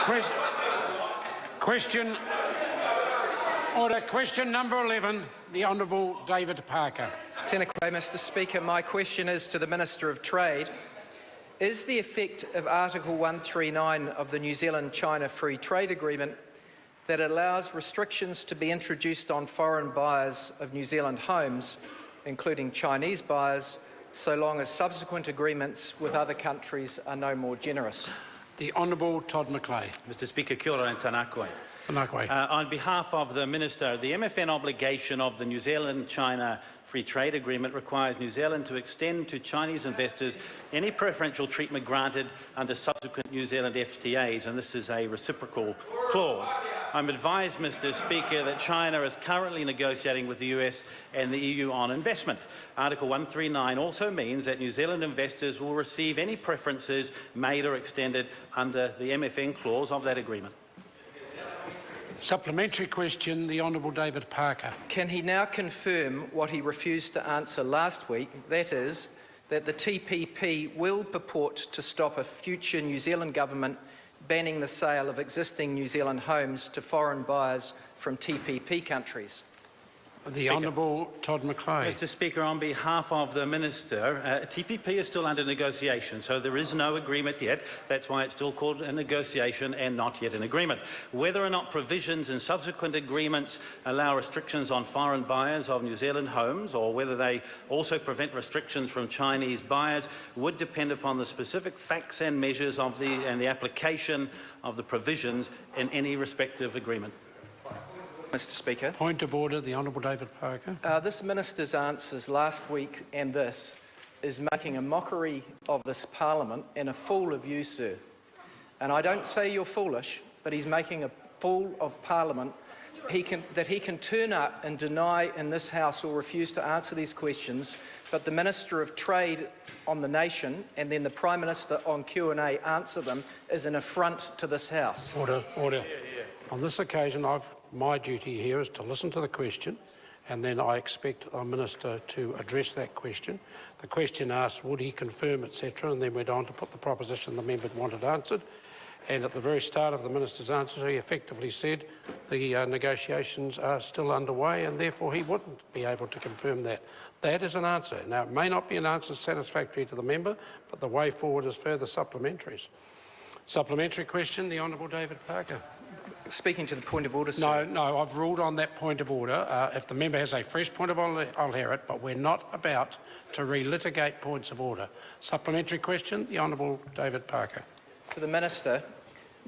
Question number 11, the Honourable David Parker. Tēnā koe, Mr Speaker. My question is to the Minister of Trade. Is the effect of Article 139 of the New Zealand-China Free Trade Agreement that allows restrictions to be introduced on foreign buyers of New Zealand homes, including Chinese buyers, so long as subsequent agreements with other countries are no more generous? The Honourable Todd McClay. Mr Speaker, kia ora and tēnā koe. Tēnā koe. On behalf of the Minister, the MFN obligation of the New Zealand-China Free Trade Agreement requires New Zealand to extend to Chinese investors any preferential treatment granted under subsequent New Zealand FTAs, and this is a reciprocal clause. I'm advised, Mr Speaker, that China is currently negotiating with the US and the EU on investment. Article 139 also means that New Zealand investors will receive any preferences made or extended under the MFN clause of that agreement. Supplementary question, the Honourable David Parker. Can he now confirm what he refused to answer last week, that is, that the TPP will purport to stop a future New Zealand government banning the sale of existing New Zealand homes to foreign buyers from TPP countries? The Honourable Todd McClay. Mr Speaker, on behalf of the Minister, TPP is still under negotiation, so there is no agreement yet. That's why it's still called a negotiation and not yet an agreement. Whether or not provisions in subsequent agreements allow restrictions on foreign buyers of New Zealand homes, or whether they also prevent restrictions from Chinese buyers, would depend upon the specific facts and measures of the application of the provisions in any respective agreement. Mr Speaker. Point of order, the Honourable David Parker. This Minister's answers last week and this is making a mockery of this Parliament and a fool of you, sir. And I don't say you're foolish, but he's making a fool of Parliament. That he can turn up and deny in this House or refuse to answer these questions, but the Minister of Trade on the nation and then the Prime Minister on Q&A answer them is an affront to this House. Order, order. On this occasion, my duty here is to listen to the question, and then I expect our Minister to address that question. The question asked, would he confirm, etc., and then went on to put the proposition the member wanted answered. And at the very start of the Minister's answer, he effectively said the negotiations are still underway, and therefore he wouldn't be able to confirm that. That is an answer. Now, it may not be an answer satisfactory to the member, but the way forward is further supplementaries. Supplementary question, the Honourable David Parker. Speaking to the point of order, sir. No, I've ruled on that point of order. If the member has a fresh point of order, I'll hear it, but we're not about to relitigate points of order. Supplementary question, the Honourable David Parker. To the Minister,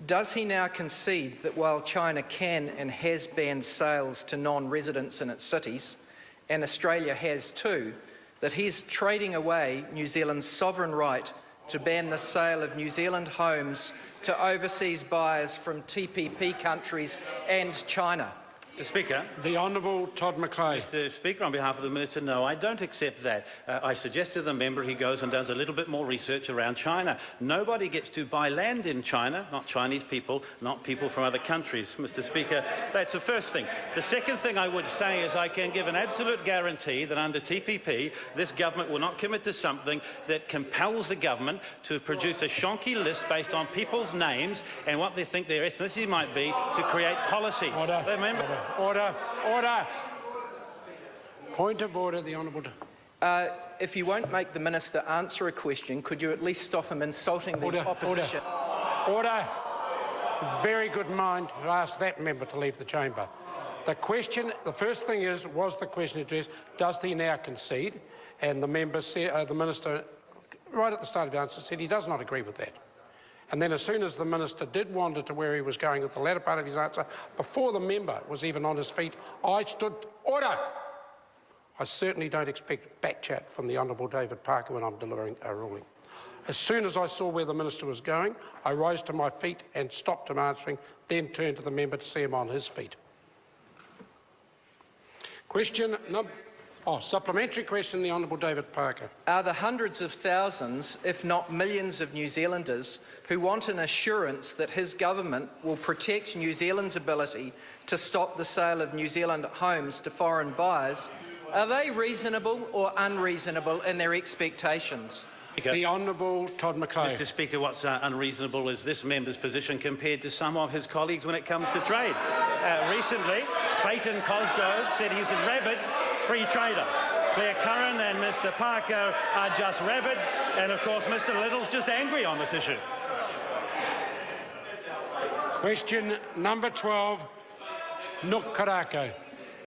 does he now concede that while China can and has banned sales to non-residents in its cities, and Australia has too, that he's trading away New Zealand's sovereign right to ban the sale of New Zealand homes to overseas buyers from TPP countries and China? Mr Speaker. The Honourable Todd McClay. Mr Speaker, on behalf of the Minister, no, I don't accept that. I suggest to the member he goes and does a little bit more research around China. Nobody gets to buy land in China, not Chinese people, not people from other countries. Mr Speaker, that's the first thing. The second thing I would say is I can give an absolute guarantee that under TPP, this government will not commit to something that compels the government to produce a shonky list based on people's names and what they think their ethnicity might be to create policy. Order. Order. Order. Point of order, the Honourable. If you won't make the Minister answer a question, could you at least stop him insulting the opposition? Order. Very good mind to ask that member to leave the chamber. The question, the first thing is, was the question addressed, does he now concede? And the member said, the Minister, right at the start of the answer, said he does not agree with that. And then as soon as the Minister did wander to where he was going at the latter part of his answer, before the member was even on his feet, I stood, order! I certainly don't expect back chat from the Honourable David Parker when I'm delivering a ruling. As soon as I saw where the Minister was going, I rose to my feet and stopped him answering, then turned to the member to see him on his feet. Question number... supplementary question, the Honourable David Parker. Are the hundreds of thousands, if not millions of New Zealanders who want an assurance that his government will protect New Zealand's ability to stop the sale of New Zealand homes to foreign buyers, are they reasonable or unreasonable in their expectations? The Honourable Todd McClay. Mr. Speaker, what's unreasonable is this member's position compared to some of his colleagues when it comes to trade. Recently, Clayton Cosgrove said he's a rabid free trader. Claire Curran and Mr. Parker are just rabid, and of course Mr. Little's just angry on this issue. Question number 12, Nook Karako.